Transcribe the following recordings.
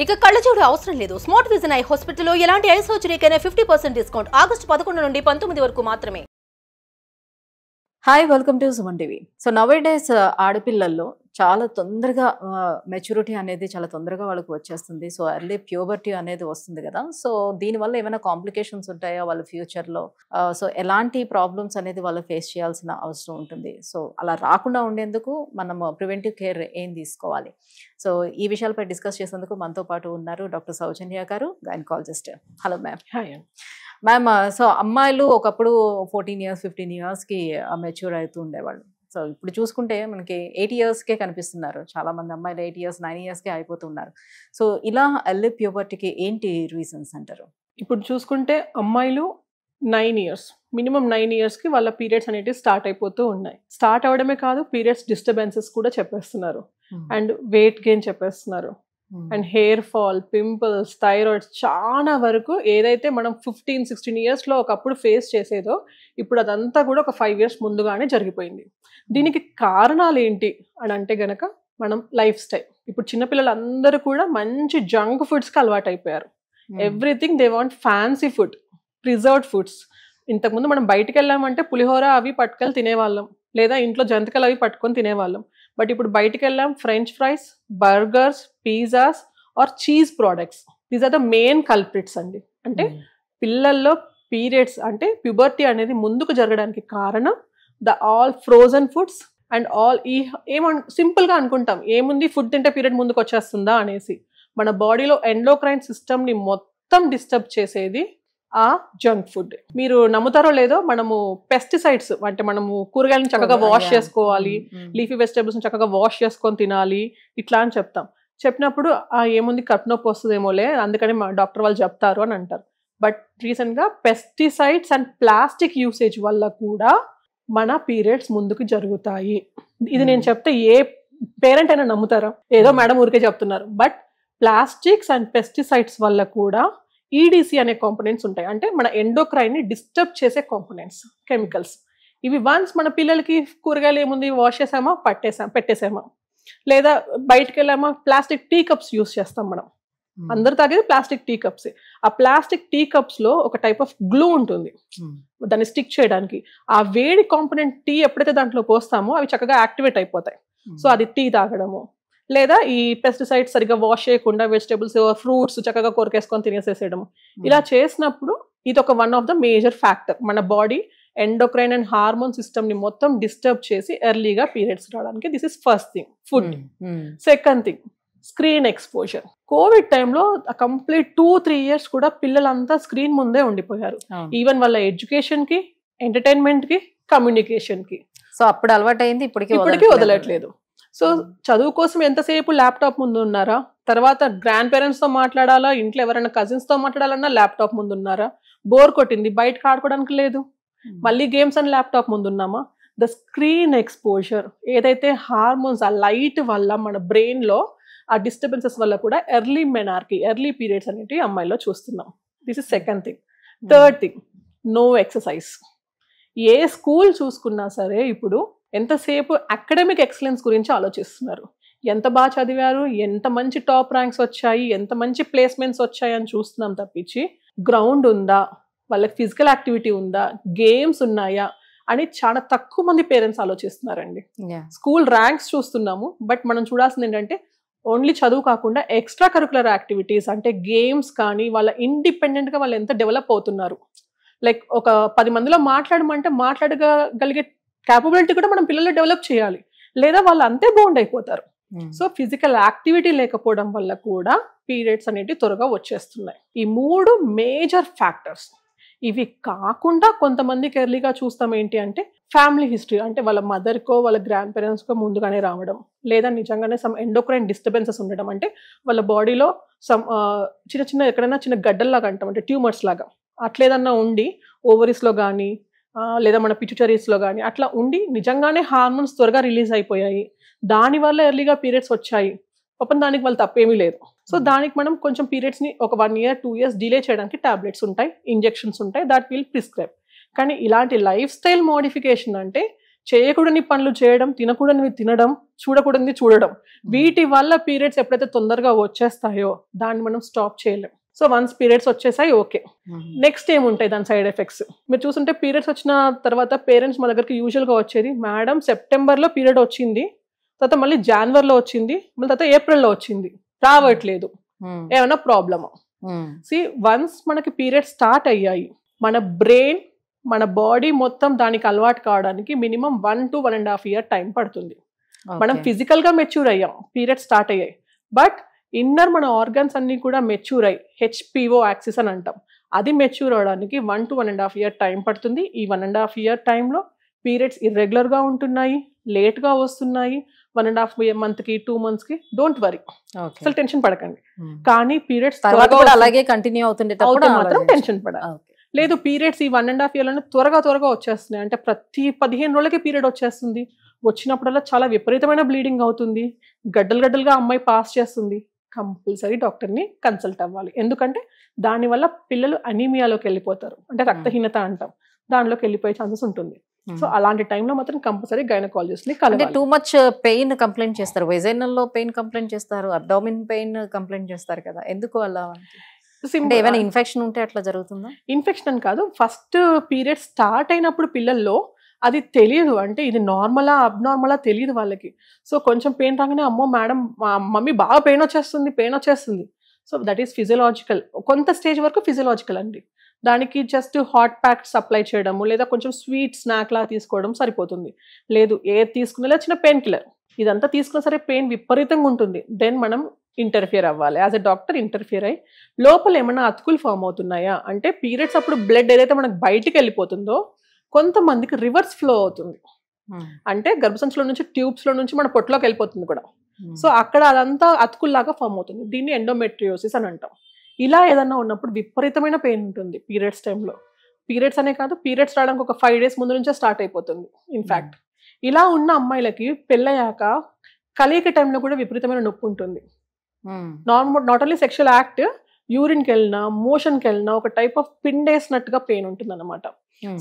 ఇక కళ్ళజోడు అవసరం లేదు. స్మార్ట్ విజన్ ఐ హాస్పిటల్లో ఎలాంటి ఐ సర్జరీకైనా 50% డిస్కౌంట్. ఆగస్టు 11 నుండి 19 వరకు మాత్రమే. Hi, welcome to Suman TV. So nowadays ఆడపిల్లల్లో చాలా తొందరగా మెచ్యూరిటీ అనేది చాలా తొందరగా వాళ్ళకి వచ్చేస్తుంది. సో ఎర్లీ ప్యూబర్టీ అనేది వస్తుంది కదా. సో దీనివల్ల ఏమైనా కాంప్లికేషన్స్ ఉంటాయా వాళ్ళ ఫ్యూచర్లో? సో ఎలాంటి ప్రాబ్లమ్స్ అనేది వాళ్ళు ఫేస్ చేయాల్సిన అవసరం ఉంటుంది? సో అలా రాకుండా ఉండేందుకు మనం ప్రివెంటివ్ కేర్ ఏం తీసుకోవాలి? సో ఈ విషయాలపై డిస్కస్ చేసేందుకు మనతో పాటు ఉన్నారు డాక్టర్ సౌజన్య గారు, gynaecologist. Hello ma'am. Hi ma'am, so అమ్మాయిలు ఒకప్పుడు 14 years 15 yearsకి మెచ్యూర్ అవుతూ ఉండేవాళ్ళు. సో ఇప్పుడు చూసుకుంటే మనకి 8 yearsకే కనిపిస్తున్నారు చాలా మంది అమ్మాయిలు. 8 years 9 yearsకే అయిపోతున్నారు. సో ఇలా ఎర్లీ ప్యూబర్టీకి ఏంటి రీజన్స్ అంటారు? ఇప్పుడు చూసుకుంటే అమ్మాయిలు 9 years మినిమం 9 yearsకి వాళ్ళ పీరియడ్స్ అనేటివి స్టార్ట్ అయిపోతూ ఉన్నాయి. స్టార్ట్ అవడమే కాదు, పీరియడ్స్ డిస్టర్బెన్సెస్ కూడా చెప్పేస్తున్నారు, అండ్ వెయిట్ గెయిన్ చెప్పేస్తున్నారు, and hair fall, pimples, thyroids, చాలా వరకు ఏదైతే మనం 15-16 yearsలో ఒకప్పుడు ఫేస్ చేసేదో ఇప్పుడు అదంతా కూడా ఒక 5 years ముందుగానే జరిగిపోయింది. దీనికి కారణాలు ఏంటి అని అంటే గనక మనం లైఫ్ స్టైల్. ఇప్పుడు చిన్నపిల్లలందరూ కూడా మంచి జంక్ ఫుడ్స్కి అలవాటు అయిపోయారు. Everything they want fancy food, preserved foods. ఇంతకుముందు మనం బయటకు వెళ్ళామంటే పులిహోర అవి పట్టుకెళ్ళి తినేవాళ్ళం, లేదా ఇంట్లో జంతికలు అవి పట్టుకొని తినేవాళ్ళం. బట్ ఇప్పుడు బయటకు వెళ్ళాం, French fries, burgers, pizzas or cheese products, these are the main culprits అండి. అంటే పిల్లల్లో పీరియడ్స్ అంటే ప్యూబర్టీ అనేది ముందుకు జరగడానికి కారణం the all frozen foods and all. సింపుల్గా అనుకుంటాం ఏముంది, ఫుడ్ తింటే పీరియడ్ ముందుకు వచ్చేస్తుందా అనేసి. మన బాడీలో ఎండోక్రైన్ సిస్టమ్ని మొత్తం డిస్టర్బ్ చేసేది ఆ జంక్ ఫుడ్. మీరు నమ్ముతారో లేదో, మనము పెస్టిసైడ్స్ అంటే మనము కూరగాయలను చక్కగా వాష్ చేసుకోవాలి, లీఫీ వెజిటేబుల్స్ చక్కగా వాష్ చేసుకొని తినాలి ఇట్లా అని చెప్తాం. చెప్పినప్పుడు ఏముంది, కడుపు నొప్పి వస్తుందేమోలే అందుకని మా డాక్టర్ వాళ్ళు చెప్తారు అని అంటారు. బట్ రీసెంట్గా పెస్టిసైడ్స్ అండ్ ప్లాస్టిక్ యూసేజ్ వల్ల కూడా మన పీరియడ్స్ ముందుకు జరుగుతాయి. ఇది నేను చెప్తే ఏ పేరెంట్ అయినా నమ్ముతారా? ఏదో మేడం ఊరికే చెప్తున్నారు. బట్ ప్లాస్టిక్స్ అండ్ పెస్టిసైడ్స్ వల్ల కూడా ఈడిసి అనే కాంపోనెంట్స్ ఉంటాయి. అంటే మన ఎండోక్రైన్ని డిస్టర్బ్ చేసే కాంపోనెంట్స్, కెమికల్స్. ఇవి వన్స్ మన పిల్లలకి కూరగాయలు ఏముంది వాష్ చేసామా, పెట్టేసామా, లేదా బయటకు వెళ్ళామా, ప్లాస్టిక్ టీ కప్స్ యూస్ చేస్తాం మనం. అందరు తాగేది ప్లాస్టిక్ టీ కప్స్. ఆ ప్లాస్టిక్ టీ కప్స్ లో ఒక టైప్ ఆఫ్ గ్లూ ఉంటుంది దాన్ని స్టిక్ చేయడానికి. ఆ వేడి కాంపోనెంట్ టీ ఎప్పుడైతే దాంట్లో పోస్తామో అవి చక్కగా యాక్టివేట్ అయిపోతాయి. సో అది టీ తాగడము, లేదా ఈ పెస్టిసైడ్స్ సరిగ్గా వాష్ చేయకుండా వెజిటేబుల్స్, ఫ్రూట్స్ చక్కగా కొరికేసుకొని తినేసేసేయడము. ఇలా చేసినప్పుడు ఇది ఒక one of the major factor మన body endocrine and hormone system ని మొత్తం డిస్టర్బ్ చేసి ఎర్లీగా పీరియడ్స్ రావడానికి. This is first thing, food. Second thing, screen exposure. Covid టైంలో కంప్లీట్ 2-3 years కూడా పిల్లలంతా స్క్రీన్ ముందే ఉండిపోయారు. ఈవెన్ వాళ్ళ ఎడ్యుకేషన్ కి, ఎంటర్టైన్మెంట్ కి, కమ్యూనికేషన్ కి. సో అప్పుడు అలవాటైంది, ఇప్పటికీ వదలట్లేదు. సో చదువు కోసం ఎంతసేపు ల్యాప్టాప్ ముందు ఉన్నారా? తర్వాత గ్రాండ్ పేరెంట్స్ తో మాట్లాడాలా, ఇంట్లో ఎవరైనా కజిన్స్ తో మాట్లాడాలన్నా ల్యాప్టాప్ ముందు ఉన్నారా? బోర్ కొట్టింది, బయటకు ఆడుకోవడానికి లేదు, మళ్ళీ గేమ్స్ అని ల్యాప్టాప్ ముందు ఉన్నామా? ద స్క్రీన్ ఎక్స్పోజర్, ఏదైతే హార్మోన్స్ ఆ లైట్ వల్ల మన బ్రెయిన్ లో ఆ డిస్టర్బెన్సెస్ వల్ల కూడా ఎర్లీ మెనార్కీ, ఎర్లీ పీరియడ్స్ అనేవి అమ్మాయిలో చూస్తున్నాం. This is second thing. Third thing, no exercise. ఏ స్కూల్ చూసుకున్నా సరే ఇప్పుడు ఎంతసేపు అకాడమిక్ ఎక్సలెన్స్ గురించి ఆలోచిస్తున్నారు. ఎంత బాగా చదివారు, ఎంత మంచి టాప్ ర్యాంక్స్ వచ్చాయి, ఎంత మంచి ప్లేస్మెంట్స్ వచ్చాయి అని చూస్తున్నాం తప్పించి గ్రౌండ్ ఉందా, వాళ్ళకి ఫిజికల్ యాక్టివిటీ ఉందా, గేమ్స్ ఉన్నాయా అని చాలా తక్కువ మంది పేరెంట్స్ ఆలోచిస్తున్నారండి. స్కూల్ ర్యాంక్స్ చూస్తున్నాము, బట్ మనం చూడాల్సింది ఏంటంటే ఓన్లీ చదువు కాకుండా ఎక్స్ట్రా కరికులర్ యాక్టివిటీస్ అంటే గేమ్స్ కానీ, వాళ్ళ ఇండిపెండెంట్గా వాళ్ళు ఎంత డెవలప్ అవుతున్నారు. లైక్ ఒక 10 మందిలో మాట్లాడమంటే మాట్లాడగలిగే క్యాపబిలిటీ కూడా మనం పిల్లలు డెవలప్ చేయాలి, లేదా వాళ్ళు అంతే బౌండ్ అయిపోతారు. సో ఫిజికల్ యాక్టివిటీ లేకపోవడం వల్ల కూడా పీరియడ్స్ అనేవి త్వరగా వచ్చేస్తున్నాయి. ఈ 3 మేజర్ ఫ్యాక్టర్స్. ఇవి కాకుండా కొంతమందికి ఎర్లీగా చూస్తాం ఏంటి అంటే ఫ్యామిలీ హిస్టరీ, అంటే వాళ్ళ మదర్కో వాళ్ళ గ్రాండ్ పేరెంట్స్కో ముందుగానే రావడం, లేదా నిజంగానే సమ్ ఎండోక్రైన్ డిస్టర్బెన్సెస్ ఉండడం. అంటే వాళ్ళ బాడీలో సమ్ చిన్న ఎక్కడైనా చిన్న గడ్డల్లాగా అంటాం, అంటే ట్యూమర్స్ లాగా అట్లేదన్నా ఉండి ఓవరీస్లో కానీ లేదా మన పిట్యూటరీస్లో కానీ అట్లా ఉండి నిజంగానే హార్మోన్స్ త్వరగా రిలీజ్ అయిపోయాయి, దానివల్ల ఎర్లీగా పీరియడ్స్ వచ్చాయి. పాపం దానికి వాళ్ళు తప్పేమీ లేదు. సో దానికి మనం కొంచెం పీరియడ్స్ని ఒక 1 year 2 years డిలే చేయడానికి టాబ్లెట్స్ ఉంటాయి, ఇంజెక్షన్స్ ఉంటాయి, దాట్ విల్ ప్రిస్క్రైబ్. కానీ ఇలాంటి లైఫ్ స్టైల్ మోడిఫికేషన్ అంటే చేయకూడని పనులు చేయడం, తినకూడనివి తినడం, చూడకూడనివి చూడడం, వీటి వల్ల పీరియడ్స్ ఎప్పుడైతే తొందరగా వచ్చేస్తాయో దాన్ని మనం స్టాప్ చేయలేం. సో వన్స్ పీరియడ్స్ వచ్చేసాయి ఓకే, నెక్స్ట్ ఏముంటాయి దాని సైడ్ ఎఫెక్ట్స్? మీరు చూసుంటే పీరియడ్స్ వచ్చిన తర్వాత పేరెంట్స్ మా దగ్గరికి యూజువల్గా వచ్చేది, మేడం సెప్టెంబర్లో పీరియడ్ వచ్చింది, తర్వాత మళ్ళీ జనవరిలో వచ్చింది, మళ్ళీ తర్వాత ఏప్రిల్లో వచ్చింది, రావట్లేదు, ఏమైనా ప్రాబ్లమా? సి వన్స్ మనకి పీరియడ్ స్టార్ట్ అయ్యాయి, మన బ్రెయిన్ మన బాడీ మొత్తం దానికి అలవాటు కావడానికి మినిమం 1 to 1.5 year టైం పడుతుంది. మనం ఫిజికల్ గా మెచ్యూర్ అయ్యాం, పీరియడ్ స్టార్ట్ అయ్యాయి, బట్ ఇన్నర్ మన ఆర్గన్స్ అన్ని కూడా మెచ్యూర్ అయ్యి HPO యాక్సిస్ అని అంటాం, అది మెచ్యూర్ అవడానికి 1 to 1.5 year టైం పడుతుంది. ఈ 1.5 year టైంలో పీరియడ్స్ ఇర్రెగ్యులర్ గా ఉంటున్నాయి, లేట్ గా వస్తున్నాయి, 1.5 month కి 2 months కి, డోంట్ వరీ, అసలు టెన్షన్ పడకండి. కానీ పీరియడ్స్ అలాగే కంటిన్యూ అవుతుంటే మాత్రం టెన్షన్ పడాలి. లేదు పీరియడ్స్ ఈ 1.5 year త్వరగా వచ్చేస్తున్నాయి అంటే ప్రతి 15 రోజులకి పీరియడ్ వచ్చేస్తుంది, వచ్చినప్పుడల్లా చాలా విపరీతమైన బ్లీడింగ్ అవుతుంది, గడ్డలుగా అమ్మాయి పాస్ చేస్తుంది, కంపల్సరీ డాక్టర్ని కన్సల్ట్ అవ్వాలి. ఎందుకంటే దానివల్ల పిల్లలు అనీమియాలోకి వెళ్ళిపోతారు, అంటే రక్తహీనత అంటాం, దానిలోకి వెళ్ళిపోయే ఛాన్సెస్ ఉంటుంది. సో అలాంటి టైంలో మాత్రం కంపల్సరీ గైనకాలజిస్ట్ ని కలవాలి. టూ మచ్ పెయిన్ కంప్లైంట్ చేస్తారు, వెజైనల్ లో పెయిన్ కంప్లైంట్ చేస్తారు, అబ్డామిన్ పెయిన్ కంప్లైంట్ చేస్తారు కదా, ఎందుకు అలా? ఏమైనా ఇన్ఫెక్షన్ ఉంటే అట్లా జరుగుతుందా? ఇన్ఫెక్షన్ అని కాదు, ఫస్ట్ పీరియడ్ స్టార్ట్ అయినప్పుడు పిల్లల్లో అది తెలియదు, అంటే ఇది నార్మలా అబ్నార్మలా తెలియదు వాళ్ళకి. సో కొంచెం పెయిన్ రాగానే అమ్మో మేడం మమ్మీ బాగా పెయిన్ వచ్చేస్తుంది. సో దట్ ఈస్ ఫిజియలాజికల్, కొంత స్టేజ్ వరకు ఫిజియలాజికల్ అండి. దానికి జస్ట్ హాట్ ప్యాక్ సప్లై చేయడము, లేదా కొంచెం స్వీట్ స్నాక్ లా తీసుకోవడం సరిపోతుంది. లేదు ఏది తీసుకున్నా చిన్న పెయిన్ కిల్లర్, ఇదంతా తీసుకున్నా సరే పెయిన్ విపరీతంగా ఉంటుంది, దెన్ మనం ఇంటర్ఫియర్ అవ్వాలి. యాజ్ ఎ డాక్టర్ ఇంటర్ఫియర్ అయ్యి లోపల ఏమైనా అతుకులు ఫామ్ అవుతున్నాయా, అంటే పీరియడ్స్ అప్పుడు బ్లడ్ ఏదైతే మనకు బయటికి వెళ్ళిపోతుందో కొంతమందికి రివర్స్ ఫ్లో అవుతుంది, అంటే గర్భసంచిలో నుంచి ట్యూబ్స్ లో నుంచి మన పొట్టలోకి వెళ్ళిపోతుంది కూడా. సో అక్కడ అదంతా అతుకుల్లాగా ఫామ్ అవుతుంది, దీన్ని ఎండోమెట్రియోసిస్ అని అంటాం. ఇలా ఏదన్నా ఉన్నప్పుడు విపరీతమైన పెయిన్ ఉంటుంది పీరియడ్స్ టైంలో. పీరియడ్స్ అనే కాదు, పీరియడ్స్ రావడానికి ఒక 5 days ముందు నుంచే స్టార్ట్ అయిపోతుంది. ఇన్ఫాక్ట్ ఇలా ఉన్న అమ్మాయిలకి పెళ్ళయ్యాక కలియక టైంలో కూడా విపరీతమైన నొప్పి ఉంటుంది. నాట్ ఓన్లీ సెక్షువల్ యాక్ట్, యూరిన్కి వెళ్ళినా మోషన్కి వెళ్ళినా ఒక టైప్ ఆఫ్ పిండేసినట్టుగా పెయిన్ ఉంటుంది అనమాట.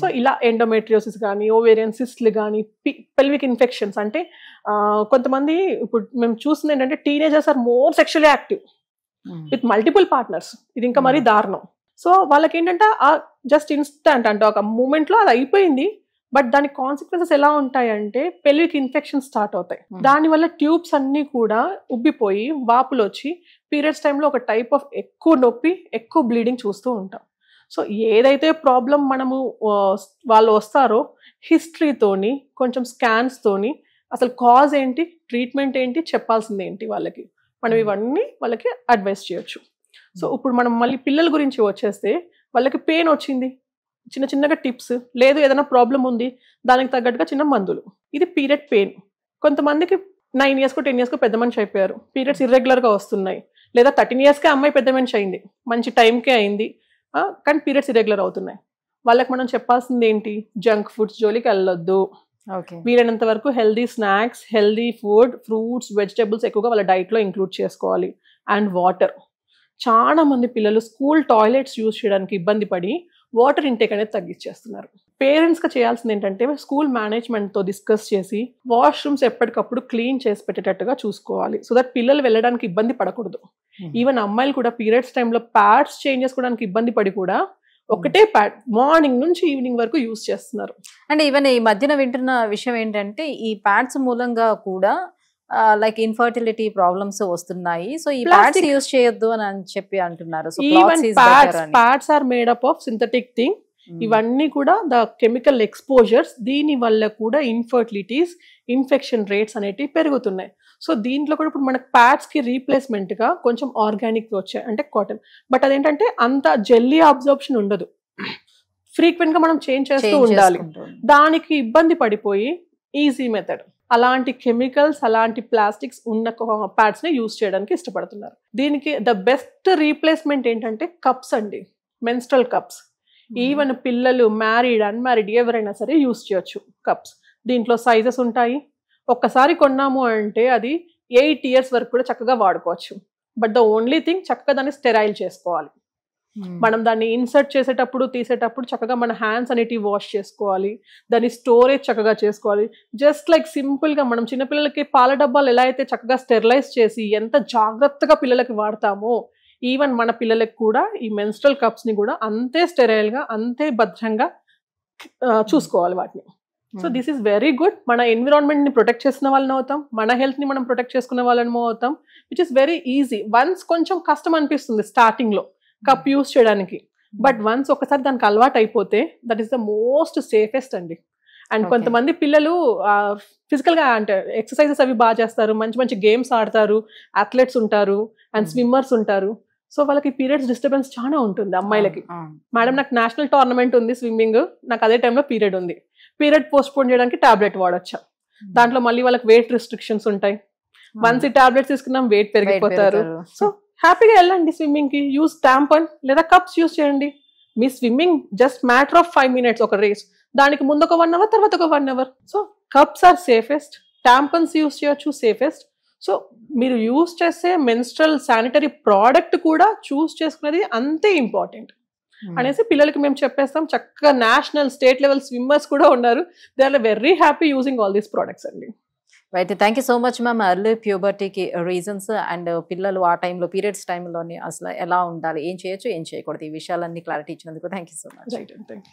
సో ఇలా ఎండోమెట్రియోసిస్ కానీ, ఓవేరియన్ సిస్ట్లు కానీ, పెల్విక్ ఇన్ఫెక్షన్స్, అంటే కొంతమంది ఇప్పుడు మేము చూస్తుంది ఏంటంటే teenagers are more sexually active with multiple partners, ఇది ఇంకా మరీ దారుణం. సో వాళ్ళకి ఏంటంటే జస్ట్ ఇన్స్టంట్ అంటే ఒక మూమెంట్ లో అది అయిపోయింది, బట్ దాని కాన్సిక్వెన్సెస్ ఎలా ఉంటాయంటే పెల్విక్ ఇన్ఫెక్షన్ స్టార్ట్ అవుతాయి. దానివల్ల ట్యూబ్స్ అన్ని కూడా ఉబ్బిపోయి వాపులు వచ్చి పీరియడ్స్ టైంలో ఒక టైప్ ఆఫ్ ఎక్కువ నొప్పి, ఎక్కువ బ్లీడింగ్ చూస్తూ ఉంటాం. సో ఏదైతే ప్రాబ్లం మనము వాళ్ళు వస్తారో హిస్టరీతోని, కొంచెం స్కాన్స్ తోని అసలు కాజ్ ఏంటి, ట్రీట్మెంట్ ఏంటి, చెప్పాల్సింది ఏంటి వాళ్ళకి, మనం ఇవన్నీ వాళ్ళకి అడ్వైస్ చేయొచ్చు. సో ఇప్పుడు మనం మళ్ళీ పిల్లల గురించి వచ్చేస్తే, వాళ్ళకి పెయిన్ వచ్చింది, చిన్నగా టిప్స్, లేదు ఏదైనా ప్రాబ్లం ఉంది దానికి తగ్గట్టుగా చిన్న మందులు. ఇది పీరియడ్ పెయిన్. కొంతమందికి 9 years 10 years పెద్ద మనిషి అయిపోయారు, పీరియడ్స్ ఇర్రెగ్యులర్గా వస్తున్నాయి, లేదా 13 years అమ్మాయి పెద్ద మనిషి అయింది, మంచి టైంకే అయింది, కానీ పీరియడ్స్ ఇర్రెగ్యులర్ అవుతున్నాయి. వాళ్ళకి మనం చెప్పాల్సింది ఏంటి, జంక్ ఫుడ్స్ జోలికి వెళ్ళొద్దు, వీలైనంత వరకు healthy snacks, healthy food, fruits, vegetables ఎక్కువగా వాళ్ళ డైట్లో ఇంక్లూడ్ చేసుకోవాలి. అండ్ వాటర్, చాలా మంది పిల్లలు స్కూల్ టాయిలెట్స్ యూజ్ చేయడానికి ఇబ్బంది పడి వాటర్ ఇంటేక్ అనేది తగ్గించేస్తున్నారు. పేరెంట్స్గా చేయాల్సింది ఏంటంటే స్కూల్ మేనేజ్మెంట్తో డిస్కస్ చేసి వాష్రూమ్స్ ఎప్పటికప్పుడు క్లీన్ చేసి పెట్టేటట్టుగా చూసుకోవాలి, సో దట్ పిల్లలు వెళ్ళడానికి ఇబ్బంది పడకూడదు. ఈవెన్ అమ్మాయిలు కూడా పీరియడ్స్ టైంలో ప్యాడ్స్ చేంజ్ చేసుకోవడానికి ఇబ్బంది పడి కూడా ఒకటే ప్యాడ్ మార్నింగ్ నుంచి ఈవినింగ్ వరకు యూజ్ చేస్తున్నారు. అండ్ ఈవెన్ ఈ మధ్యన వింటున్న విషయం ఏంటంటే ఈ ప్యాడ్స్ మూలంగా కూడా లైక్ ఇన్ఫర్టిలిటీ ప్రాబ్లమ్స్ వస్తున్నాయి, సో ఈ ప్యాడ్స్ యూజ్ చేయొద్దు అని చెప్పి అంటున్నారు. So even pads are made up of synthetic thing, ఇవన్నీ కూడా ద కెమికల్ ఎక్స్పోజర్స్, దీని వల్ల కూడా ఇన్ఫర్టిలిటీస్, ఇన్ఫెక్షన్ రేట్స్ అనేటివి పెరుగుతున్నాయి. సో దీంట్లో కూడా ఇప్పుడు మనకు ప్యాడ్స్ కి రీప్లేస్మెంట్ గా కొంచెం ఆర్గానిక్ వచ్చాయి, అంటే కాటన్, బట్ అదేంటంటే అంత జెల్లీ అబ్జార్ప్షన్ ఉండదు, ఫ్రీక్వెంట్ గా మనం చేంజ్ చేస్తూ ఉండాలి. దానికి ఇబ్బంది పడిపోయి ఈజీ మెథడ్ అలాంటి కెమికల్స్, అలాంటి ప్లాస్టిక్స్ ఉన్న ప్యాడ్స్ ని యూజ్ చేయడానికి ఇష్టపడుతున్నారు. దీనికి ద బెస్ట్ రీప్లేస్మెంట్ ఏంటంటే కప్స్ అండి, మెన్స్ట్రల్ కప్స్. ఈవెన్ పిల్లలు, మ్యారీడ్, అన్మ్యారీడ్ ఎవరైనా సరే యూజ్ చేయొచ్చు కప్స్. దీంట్లో సైజెస్ ఉంటాయి, ఒక్కసారి కొన్నాము అంటే అది 8 years వరకు కూడా చక్కగా వాడుకోవచ్చు. బట్ ద ఓన్లీ థింగ్ చక్కగా దాన్ని స్టెరైల్ చేసుకోవాలి. మనం దాన్ని ఇన్సర్ట్ చేసేటప్పుడు తీసేటప్పుడు చక్కగా మన హ్యాండ్స్ అనేటివి వాష్ చేసుకోవాలి, దాని స్టోరేజ్ చక్కగా చేసుకోవాలి. జస్ట్ లైక్ సింపుల్గా మనం చిన్నపిల్లలకి పాల డబ్బాలు ఎలా అయితే చక్కగా స్టెరిలైజ్ చేసి ఎంత జాగ్రత్తగా పిల్లలకి వాడతామో, ఈవెన్ మన పిల్లలకి కూడా ఈ మెన్స్ట్రల్ కప్స్ని కూడా అంతే స్టెరైల్గా అంతే భద్రంగా చూసుకోవాలి వాటిని. So this is very good. మన ఎన్విరాన్మెంట్ని ప్రొటెక్ట్ చేసిన వాళ్ళని అవుతాం, మన హెల్త్ని మనం ప్రొటెక్ట్ చేసుకునే వాళ్ళని అవుతాం, which is very easy. Once కొంచెం కష్టం అనిపిస్తుంది స్టార్టింగ్లో కప్ యూస్ చేయడానికి, బట్ వన్స్ ఒకసారి దానికి అలవాటు అయిపోతే that is the most safest అండి. అండ్ కొంతమంది పిల్లలు ఫిజికల్గా అంటే ఎక్సర్సైజెస్ అవి బాగా చేస్తారు, మంచి మంచి గేమ్స్ ఆడతారు, అథ్లెట్స్ ఉంటారు అండ్ స్విమ్మర్స్ ఉంటారు. సో వాళ్ళకి పీరియడ్స్ డిస్టర్బెన్స్ చాలా ఉంటుంది అమ్మాయిలకి. మేడం నాకు నేషనల్ టోర్నమెంట్ ఉంది స్విమ్మింగ్, నాకు అదే టైంలో పీరియడ్ ఉంది, పీరియడ్ పోస్ట్ పోన్ చేయడానికి టాబ్లెట్ వాడొచ్చా? దాంట్లో మళ్ళీ వాళ్ళకి వెయిట్ రిస్ట్రిక్షన్స్ ఉంటాయి. వన్స్ ఈ టాబ్లెట్స్ తీసుకున్నాం వెయిట్ పెరిగిపోతారు. సో హ్యాపీగా వెళ్ళండి స్విమ్మింగ్ కి, యూస్ టాంపన్ లేదా కప్స్ యూస్ చేయండి. మీ swimming just matter of 5 minutes ఒక రేస్, దానికి ముందు ఒక 1 hour తర్వాత ఒక 1 hour. So cups are safest, tampons use చేయొచ్చు సేఫెస్ట్. సో మీరు యూస్ చేసే మెన్స్ట్రల్ శానిటరీ ప్రోడక్ట్ కూడా చూస్ చేసుకునేది అంతే ఇంపార్టెంట్ అనేసి పిల్లలకి మేము చెప్పేస్తాం. చక్కగా నేషనల్ స్టేట్ లెవెల్ స్విమ్మర్స్ కూడా ఉన్నారు. They are very happy using all these products అండి. అయితే thank you so much ma'am. Early ప్యూబర్టీకి రీజన్స్ అండ్ పిల్లలు ఆ టైంలో పీరియడ్స్ టైంలోని అసలు ఎలా ఉండాలి, ఏం చేయొచ్చు ఏం చేయకూడదు, ఈ విషయాలన్నీ క్లారిటీ ఇచ్చినందుకు thank you so much. Right, thank you.